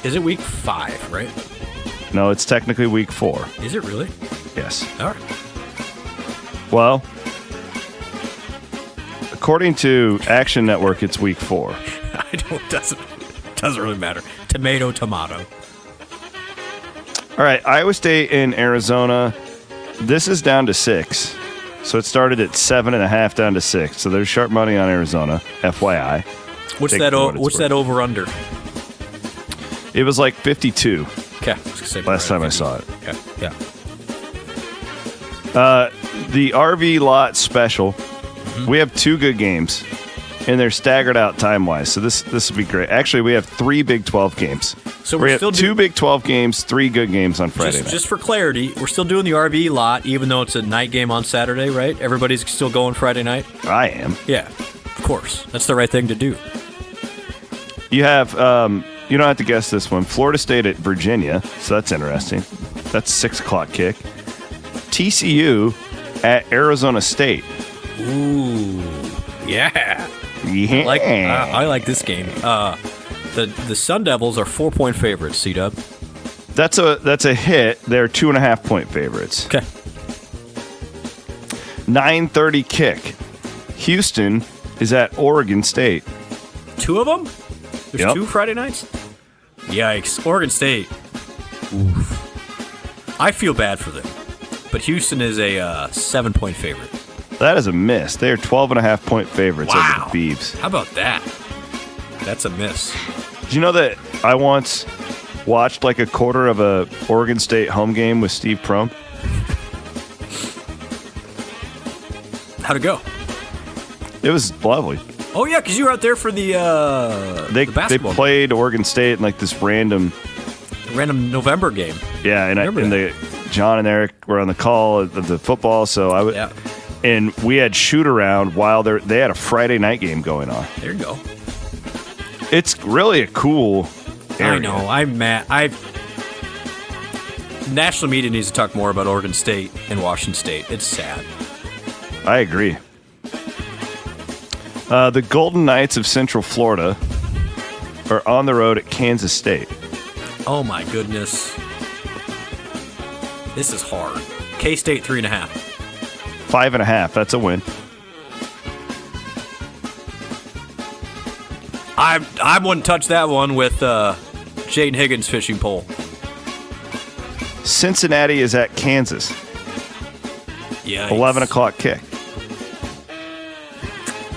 Is it Week 5, right? No, it's technically Week 4. Is it really? Yes. All right. Well, according to Action Network, it's Week 4. Doesn't really matter. Tomato. All right, Iowa State and Arizona. This is down to 6. So it started at 7.5 down to 6. So there's sharp money on Arizona, FYI. What's that over under? It was 52 Okay. last time I saw it. Okay. Yeah. The RV lot special. We have 2 good games, and they're staggered out time-wise. So this will be great. Actually, we have 3 Big 12 games. So we we're have still 2 Big 12 games, 3 good games on Friday night. Just for clarity, we're still doing the RV lot, even though it's a night game on Saturday, right? Everybody's still going Friday night? I am. Yeah, of course. That's the right thing to do. You have, you don't have to guess this one, Florida State at Virginia. So that's interesting. That's 6 o'clock kick. TCU at Arizona State. Ooh, yeah. Yeah. I like this game. The Sun Devils are 4-point favorites, C-Dub. That's a hit. They're 2.5-point favorites. Okay. 9:30 kick. Houston is at Oregon State. 2 of them? There's Yep. 2 Friday nights? Yikes. Oregon State. Oof. I feel bad for them. But Houston is a 7-point favorite. That is a miss. They are 12.5-point favorites Wow. over the Beavs. How about that? That's a miss. Did you know that I once watched a quarter of a Oregon State home game with Steve Prohm? How'd it go? It was lovely. Oh, yeah, because you were out there for the They basketball played Oregon State in this random November game. Yeah, and Remember John and Eric were on the call of the football, so I would. Yeah. And we had shoot around while they had a Friday night game going on. There you go. It's really a cool area. I know. I'm mad. National media needs to talk more about Oregon State and Washington State. It's sad. I agree. The Golden Knights of Central Florida are on the road at Kansas State. Oh my goodness. This is hard. K-State 3.5. 5.5. That's a win. I wouldn't touch that one with Jaden Higgins' fishing pole. Cincinnati is at Kansas. Yeah. 11 o'clock kick.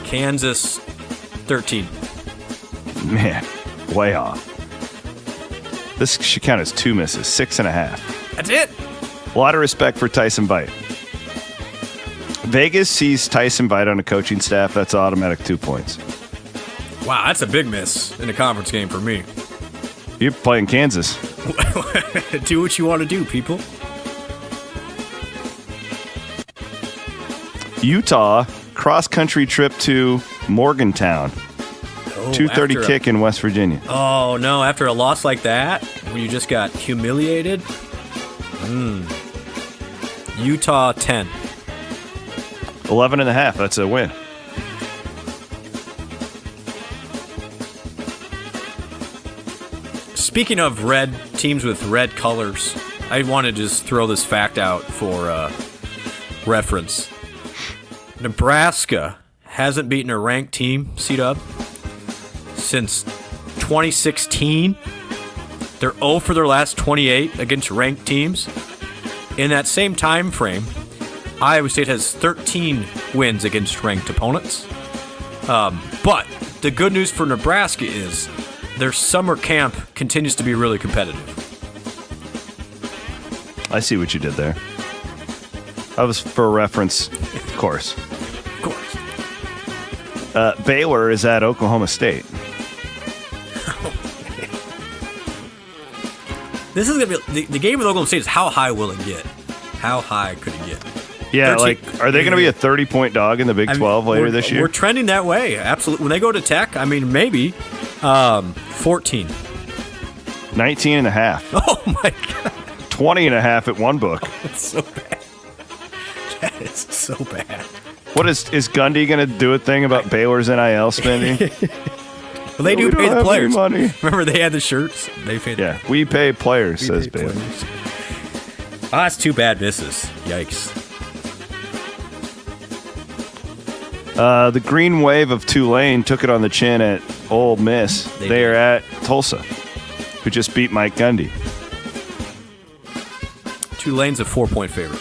Kansas 13. Man, way off. This should count as 2 misses. 6.5. That's it. A lot of respect for Tyson Vite. Vegas sees Tyson Vite on a coaching staff. That's automatic 2 points. Wow, that's a big miss in a conference game for me. You're playing Kansas. Do what you want to do, people. Utah cross-country trip to Morgantown. 2:30 kick in West Virginia. Oh, no. After a loss like that, when you just got humiliated. Utah 10. 11.5. That's a win. Speaking of red teams with red colors, I want to just throw this fact out for reference. Nebraska hasn't beaten a ranked team, C-Dub, since 2016. They're 0 for their last 28 against ranked teams. In that same time frame, Iowa State has 13 wins against ranked opponents. But the good news for Nebraska is their summer camp continues to be really competitive. I see what you did there. That was for reference, of course. Of course. Baylor is at Oklahoma State. This is going to be the game with Oklahoma State is how high will it get? How high could it get? Yeah, 13. are they going to be a 30-point dog in the Big 12 later this year? We're trending that way. Absolutely. When they go to Tech, I mean, maybe 14. 19 and a half. Oh, my God. 20 and a half at one book. That's so bad. That is so bad. What is Gundy going to do a thing about Baylor's NIL spending? Well, they do We pay don't the have players. any money. Remember, they had the shirts? They paid. Yeah, we pay players, says pay Baylor. players. That's 2 bad misses. Yikes. The Green Wave of Tulane took it on the chin at Ole Miss. They are at Tulsa, who just beat Mike Gundy. Tulane's a 4-point favorite.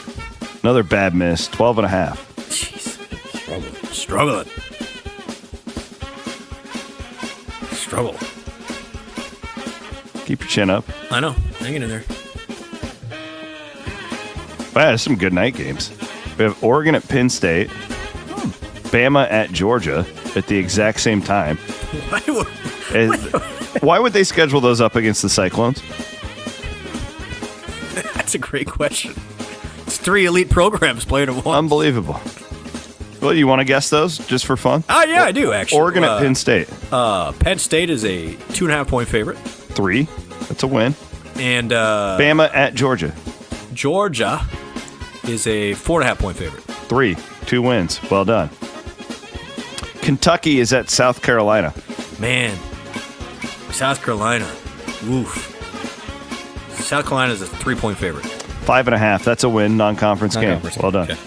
Another bad miss, 12 and a half. Jeez. Struggling. Struggle. Keep your chin up. I know. Hanging in there. Wow, there's some good night games. We have Oregon at Penn State, Bama at Georgia at the exact same time. Why would they schedule those up against the Cyclones? That's a great question. It's 3 elite programs playing at once. Unbelievable. Well, you want to guess those just for fun? Oh, yeah, I do, actually. Oregon at Penn State. Penn State is a 2.5-point favorite. 3. That's a win. And Bama at Georgia. Georgia is a 4.5-point favorite. 3. 2 wins. Well done. Kentucky is at South Carolina. Man, South Carolina. Oof. South Carolina is a 3-point favorite. 5.5. That's a win. Non-conference game. Well done. Okay.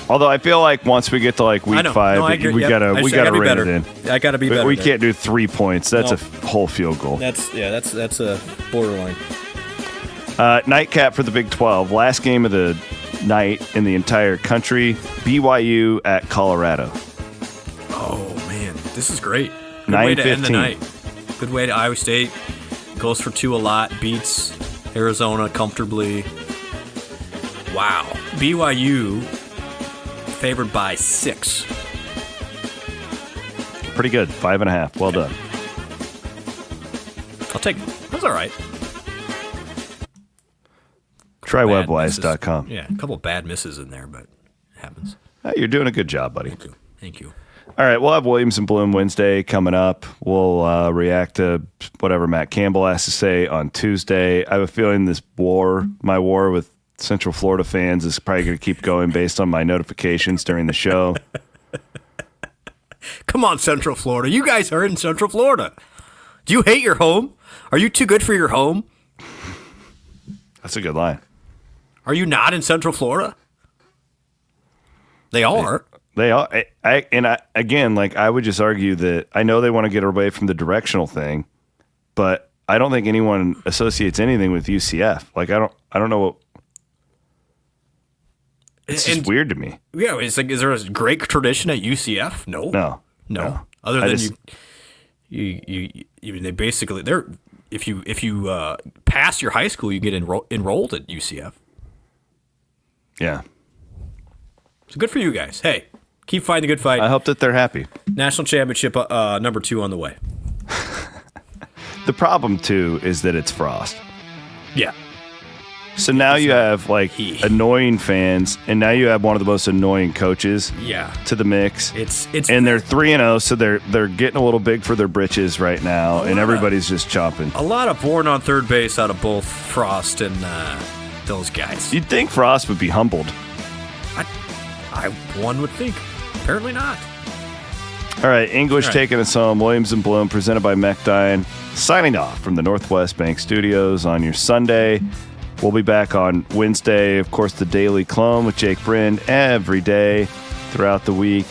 Although I feel like once we get to like week 5, we gotta rein it in. I gotta be better. We can't do 3 points. That's a whole field goal. That's a borderline. Nightcap for the Big 12. Last game of the night in the entire country. BYU at Colorado. Oh man, this is great. Good way to end the 9:15. night. Good way to Iowa State goes for 2 a lot, beats Arizona comfortably. Wow, BYU favored by 6. Pretty good. 5.5. Well done. I'll take it. That's all right. Try Bad webwise.com. misses. Yeah, a couple bad misses in there, but it happens. You're doing a good job, buddy. Thank you. All right, we'll have Williams and Bloom Wednesday coming up. We'll react to whatever Matt Campbell has to say on Tuesday. I have a feeling my war with Central Florida fans is probably going to keep going based on my notifications during the show. Come on, Central Florida. You guys are in Central Florida. Do you hate your home? Are you too good for your home? That's a good line. Are you not in Central Florida? They are. They are. Again, I would just argue that I know they want to get away from the directional thing, but I don't think anyone associates anything with UCF. I don't know what. It's just weird to me. Yeah, is there a great tradition at UCF? No. Other than they basically if you pass your high school, you get enrolled at UCF. Yeah. So good for you guys. Hey, keep fighting the good fight. I hope that they're happy. National championship number 2 on the way. The problem too is that it's Frost. Yeah. So now you have annoying fans, and now you have one of the most annoying coaches. Yeah. To the mix. It's and they're 3-0, so they're getting a little big for their britches right now, and everybody's just chomping. A lot of born on third base out of both Frost and those guys. You'd think Frost would be humbled. One would think. Apparently not. All right, English taking us home. Williams and Bloom, presented by Mechdyne. Signing off from the Northwest Bank Studios on your Sunday. We'll be back on Wednesday. Of course, the Daily Clone with Jake Bryn every day throughout the week.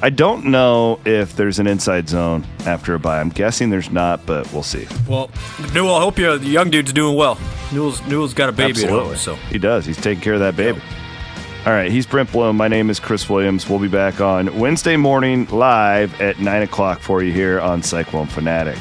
I don't know if there's an inside zone after a bye. I'm guessing there's not, but we'll see. Well, Newell, I hope the young dude's doing well. Newell's got a baby Absolutely. at home. So. He does. He's taking care of that baby. All right, he's Brent Blum. My name is Chris Williams. We'll be back on Wednesday morning live at 9 o'clock for you here on Cyclone Fanatic.